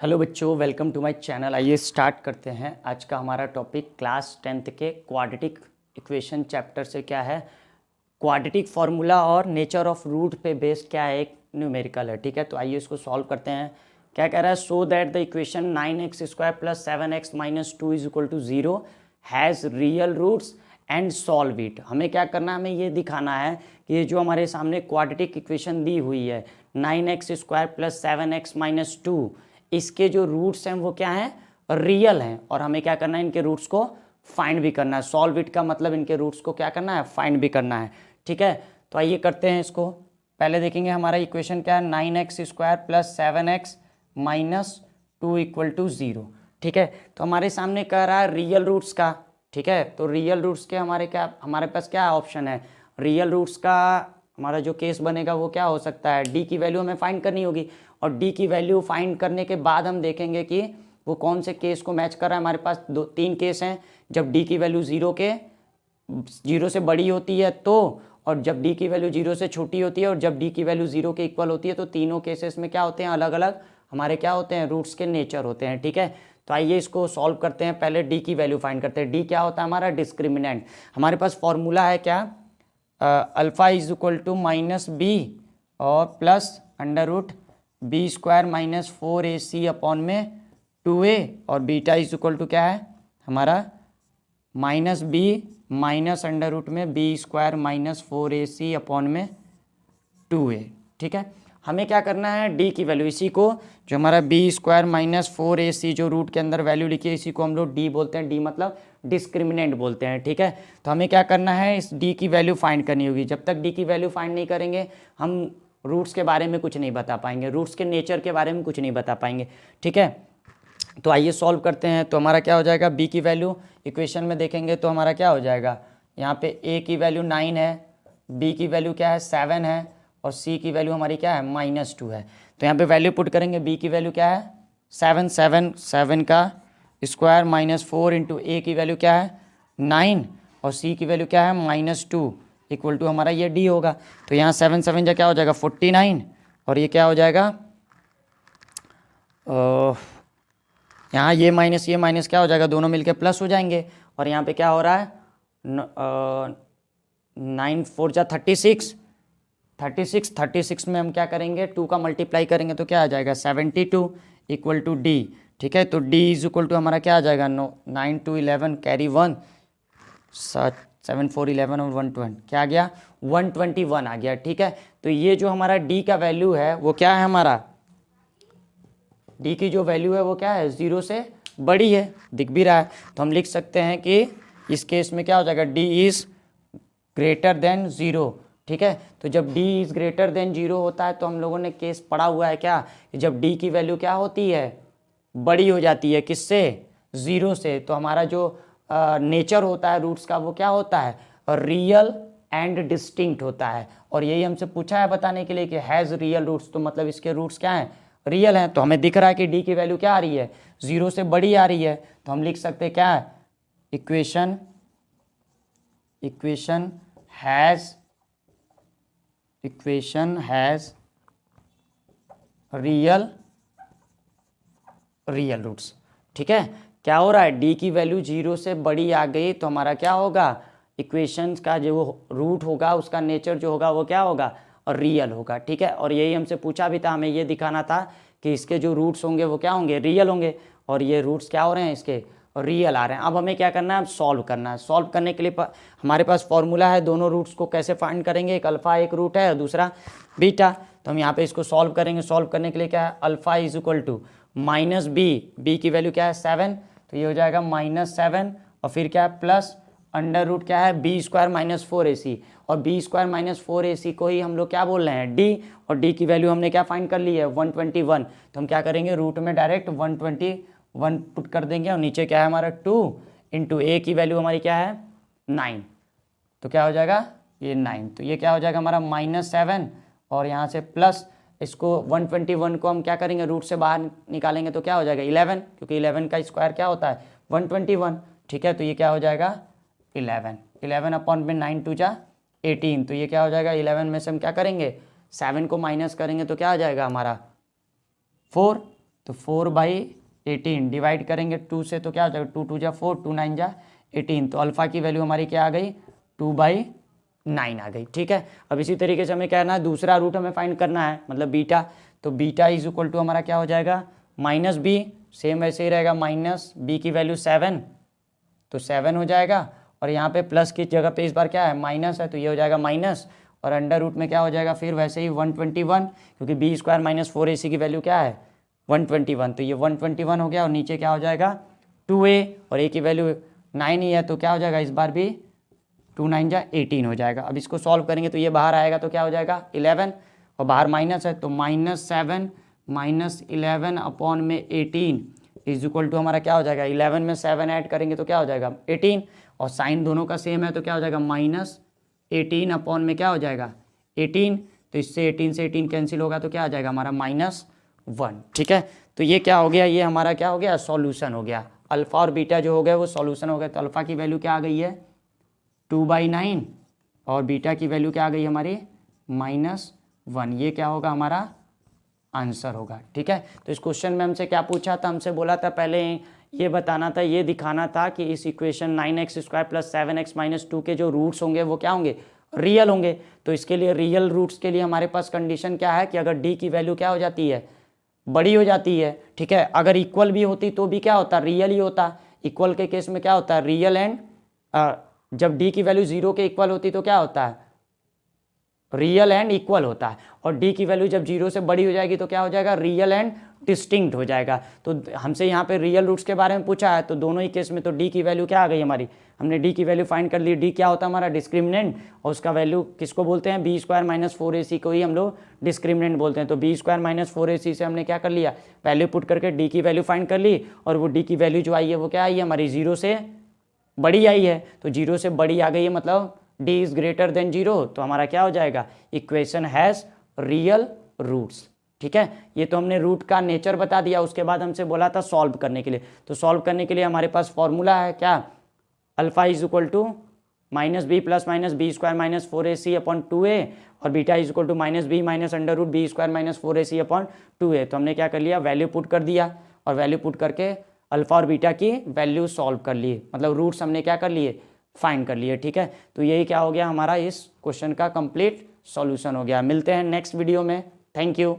Hello बच्चों, welcome to my channel. आइए start करते हैं। आज का हमारा टॉपिक क्लास 10th के क्वाड्रेटिक इक्वेशन चैप्टर से क्या है, क्वाड्रेटिक फार्मूला और नेचर ऑफ रूट पे बेस्ड क्या है, एक न्यूमेरिकल है। ठीक है, तो आइए इसको सॉल्व करते हैं। क्या कह रहा है, so that the equation 9x² + 7x - 2 = 0 has real roots and solve it. हमें क्या करना है, हमें ये दिखाना है कि ये जो हमारे सामने क्वाड्रेटिक इक्वेशन दी हुई है 9x² + 7x - 2, इसके जो रूट्स हैं वो क्या हैं, रियल हैं। और हमें क्या करना है, इनके रूट्स को फाइंड भी करना है। सॉल्व इट का मतलब इनके रूट्स को क्या करना है, फाइंड भी करना है। ठीक है, तो आइए करते हैं इसको। पहले देखेंगे हमारा इक्वेशन क्या है, 9x² + 7x - 2 = 0। ठीक है, तो हमारे सामने कह रहा है रियल रूट्स का। ठीक है, तो रियल रूट्स के हमारे पास क्या ऑप्शन है, रियल रूट्स का हमारा जो केस बनेगा वो क्या हो सकता है, डी की वैल्यू हमें फाइंड करनी होगी। और डी की वैल्यू फाइंड करने के बाद हम देखेंगे कि वो कौन से केस को मैच कर रहा है। हमारे पास तीन केस हैं, जब डी की वैल्यू जीरो से बड़ी होती है तो, और जब डी की वैल्यू 0 से छोटी होती है, और जब डी की वैल्यू 0 के इक्वल होती है। तो तीनों केसेस में क्या होते हैं, अलग अलग हमारे क्या होते हैं, रूट्स के नेचर होते हैं। ठीक है, तो आइए इसको सॉल्व करते हैं। पहले डी की वैल्यू फाइंड करते हैं। डी क्या होता है हमारा, डिस्क्रिमिनेंट। हमारे पास फॉर्मूला है क्या, अल्फा = -b और प्लस √b² - 4ac अपॉन में 2a, और बीटा = क्या है हमारा -b -√b² - 4ac अपॉन में 2a। ठीक है, हमें क्या करना है, डी की वैल्यू, इसी को जो हमारा b² - 4ac जो रूट के अंदर वैल्यू लिखी है, इसी को हम लोग डी बोलते हैं। डी मतलब डिस्क्रिमिनेंट बोलते हैं। ठीक है, तो हमें क्या करना है, इस डी की वैल्यू फाइंड करनी होगी। जब तक डी की वैल्यू फाइंड नहीं करेंगे हम रूट्स के बारे में कुछ नहीं बता पाएंगे, रूट्स के नेचर के बारे में कुछ नहीं बता पाएंगे। ठीक है, तो आइए सॉल्व करते हैं। तो हमारा क्या हो जाएगा, बी की वैल्यू इक्वेशन में देखेंगे तो हमारा क्या हो जाएगा, यहाँ पे ए की वैल्यू 9 है, बी की वैल्यू क्या है 7 है, और सी की वैल्यू हमारी क्या है -2 है। तो यहाँ पे वैल्यू पुट करेंगे, बी की वैल्यू क्या है 7 का स्क्वायर -4 इंटू ए की वैल्यू क्या है 9, और सी की वैल्यू क्या है -2 इक्वल टू हमारा ये डी होगा। तो यहाँ 7 क्या हो जाएगा 49, और ये क्या हो जाएगा, यहाँ ये माइनस क्या हो जाएगा, दोनों मिलके प्लस हो जाएंगे। और यहाँ पे क्या हो रहा है 9 4 जा 36 में हम क्या करेंगे, 2 का मल्टीप्लाई करेंगे तो क्या आ जाएगा 72 इक्वल टू डी। ठीक है, तो डी = हमारा क्या आ जाएगा 9 2 11 कैरी 1 7 4 11 और 1 20 क्या आ गया 121 आ गया। ठीक है, तो ये जो हमारा डी का वैल्यू है वो क्या है, हमारा डी की जो वैल्यू है वो क्या है 0 से बड़ी है, दिख भी रहा है। तो हम लिख सकते हैं कि इस केस में क्या हो जाएगा, डी इज़ ग्रेटर देन 0। ठीक है, तो जब d इज़ ग्रेटर देन 0 होता है तो हम लोगों ने केस पढ़ा हुआ है क्या, जब d की वैल्यू क्या होती है, बड़ी हो जाती है, किससे 0 से। तो हमारा जो नेचर होता है रूट्स का वो क्या होता है, रियल एंड डिस्टिंक्ट होता है। और यही हमसे पूछा है बताने के लिए कि हैज़ रियल रूट्स, तो मतलब इसके रूट्स क्या हैं, रियल हैं। तो हमें दिख रहा है कि डी की वैल्यू क्या आ रही है 0 से बड़ी आ रही है। तो हम लिख सकते हैं क्या है, इक्वेशन हैज़ रियल रूट्स। ठीक है, क्या हो रहा है, डी की वैल्यू 0 से बड़ी आ गई तो हमारा क्या होगा, इक्वेशंस का जो रूट होगा उसका नेचर जो होगा वो क्या होगा, और रियल होगा। ठीक है, और यही हमसे पूछा भी था, हमें ये दिखाना था कि इसके जो रूट्स होंगे वो क्या होंगे, रियल होंगे, और ये रूट्स क्या हो रहे हैं इसके, रियल आ रहे हैं। अब हमें क्या करना है, अब सॉल्व करना है। सॉल्व करने के लिए हमारे पास फॉर्मूला है, दोनों रूट्स को कैसे फाइंड करेंगे, एक अल्फ़ा एक रूट है और दूसरा बीटा। तो हम यहाँ पे इसको सॉल्व करेंगे। सॉल्व करने के लिए क्या है, अल्फ़ा = -b की वैल्यू क्या है 7, तो ये हो जाएगा -7, और फिर क्या है प्लस √ क्या है b² - 4ac, और b² - 4ac को ही हम लोग क्या बोल रहे हैं, d, और d की वैल्यू हमने क्या फाइंड कर ली है 121। तो हम क्या करेंगे, रूट में डायरेक्ट 121 पुट कर देंगे, और नीचे क्या है हमारा 2 इंटू a की वैल्यू हमारी क्या है 9, तो क्या हो जाएगा ये 9। तो ये क्या हो जाएगा हमारा -7, और यहाँ से प्लस इसको 121 को हम क्या करेंगे, रूट से बाहर निकालेंगे तो क्या हो जाएगा 11, क्योंकि 11 का स्क्वायर क्या होता है 121। ठीक है, तो ये क्या हो जाएगा 11 अपॉन में 9 2 जा 18, तो ये क्या हो जाएगा 11 में से हम क्या करेंगे 7 को माइनस करेंगे तो क्या आ जाएगा हमारा 4। तो 4/18 डिवाइड करेंगे 2 से तो क्या हो जाएगा, 2 2 जा 4, 2 9 जा 18, तो अल्फ़ा की वैल्यू हमारी क्या आ गई, 2/9 आ गई। ठीक है, अब इसी तरीके से हमें क्या करना है, दूसरा रूट हमें फाइंड करना है, मतलब बीटा, तो बीटा इज इक्वल टू हमारा क्या हो जाएगा, -b, सेम वैसे ही रहेगा, -b की वैल्यू 7, तो 7 हो जाएगा, और यहाँ पे प्लस की जगह पे इस बार क्या है, माइनस है, तो ये हो जाएगा माइनस, और अंडर रूट में क्या हो जाएगा फिर वैसे ही 121, क्योंकि b² - 4ac की वैल्यू क्या है 121, तो ये 121 हो गया, और नीचे क्या हो जाएगा 2a, और a की वैल्यू 9 ही है, तो क्या हो जाएगा इस बार भी 2 9 जा 18 हो जाएगा। अब इसको सॉल्व करेंगे तो ये बाहर आएगा तो क्या हो जाएगा 11, और बाहर माइनस है तो -7 - 11 अपॉन में 18 इज इक्वल टू हमारा क्या हो जाएगा, 11 में 7 ऐड करेंगे तो क्या हो जाएगा 18, और साइन दोनों का सेम है तो क्या हो जाएगा -18 अपॉन में क्या हो जाएगा 18, तो इससे 18 से 18 कैंसिल होगा तो क्या आ जाएगा हमारा -1। ठीक है, तो ये क्या हो गया, ये हमारा क्या हो गया, सॉल्यूशन हो गया। अल्फ़ा और बीटा जो हो गया वो सॉल्यूशन हो गया, तो अल्फ़ा की वैल्यू क्या आ गई है 2/9, और बीटा की वैल्यू क्या आ गई हमारी -1, ये क्या होगा हमारा आंसर होगा। ठीक है, तो इस क्वेश्चन में हमसे क्या पूछा था, हमसे बोला था पहले ये बताना था, ये दिखाना था कि इस इक्वेशन 9x² + 7x - 2 के जो रूट्स होंगे वो क्या होंगे, रियल होंगे। तो इसके लिए रियल रूट्स के लिए हमारे पास कंडीशन क्या है कि अगर d की वैल्यू क्या हो जाती है, बड़ी हो जाती है। ठीक है, अगर इक्वल भी होती तो भी क्या होता, रियल ही होता। इक्वल के केस में क्या होता है, रियल एंड जब d की वैल्यू 0 के इक्वल होती तो क्या होता है, रियल एंड इक्वल होता है, और d की वैल्यू जब 0 से बड़ी हो जाएगी तो क्या हो जाएगा, रियल एंड डिस्टिंक्ट हो जाएगा। तो हमसे यहाँ पे रियल रूट्स के बारे में पूछा है, तो दोनों ही केस में तो d की वैल्यू क्या आ गई हमारी, हमने d की वैल्यू फाइंड कर ली। d क्या होता है हमारा डिस्क्रिमिनेंट, और उसका वैल्यू किसको बोलते हैं, b² - 4ac को ही हम लोग डिस्क्रिमिनेंट बोलते हैं। तो b² - 4ac से हमने क्या कर लिया, वैल्यू पुट करके d की वैल्यू फाइंड कर ली, और वो d की वैल्यू जो आई है वो क्या आई है हमारी 0 से बड़ी आई है, तो 0 से बड़ी आ गई है, मतलब d इज ग्रेटर देन 0, तो हमारा क्या हो जाएगा, इक्वेशन हैज़ रियल रूट्स। ठीक है, ये तो हमने रूट का नेचर बता दिया। उसके बाद हमसे बोला था सॉल्व करने के लिए, तो सॉल्व करने के लिए हमारे पास फॉर्मूला है क्या, alpha is equal to -b + -b² - 4ac upon 2a, और beta is equal to -b - √b² - 4ac upon 2a। तो हमने क्या कर लिया, वैल्यू पुट कर दिया, और वैल्यू पुट करके अल्फा और बीटा की वैल्यू सॉल्व कर लिए, मतलब रूट्स हमने क्या कर लिए, फाइंड कर लिए। ठीक है, तो यही क्या हो गया हमारा इस क्वेश्चन का कंप्लीट सॉल्यूशन हो गया। मिलते हैं नेक्स्ट वीडियो में, थैंक यू।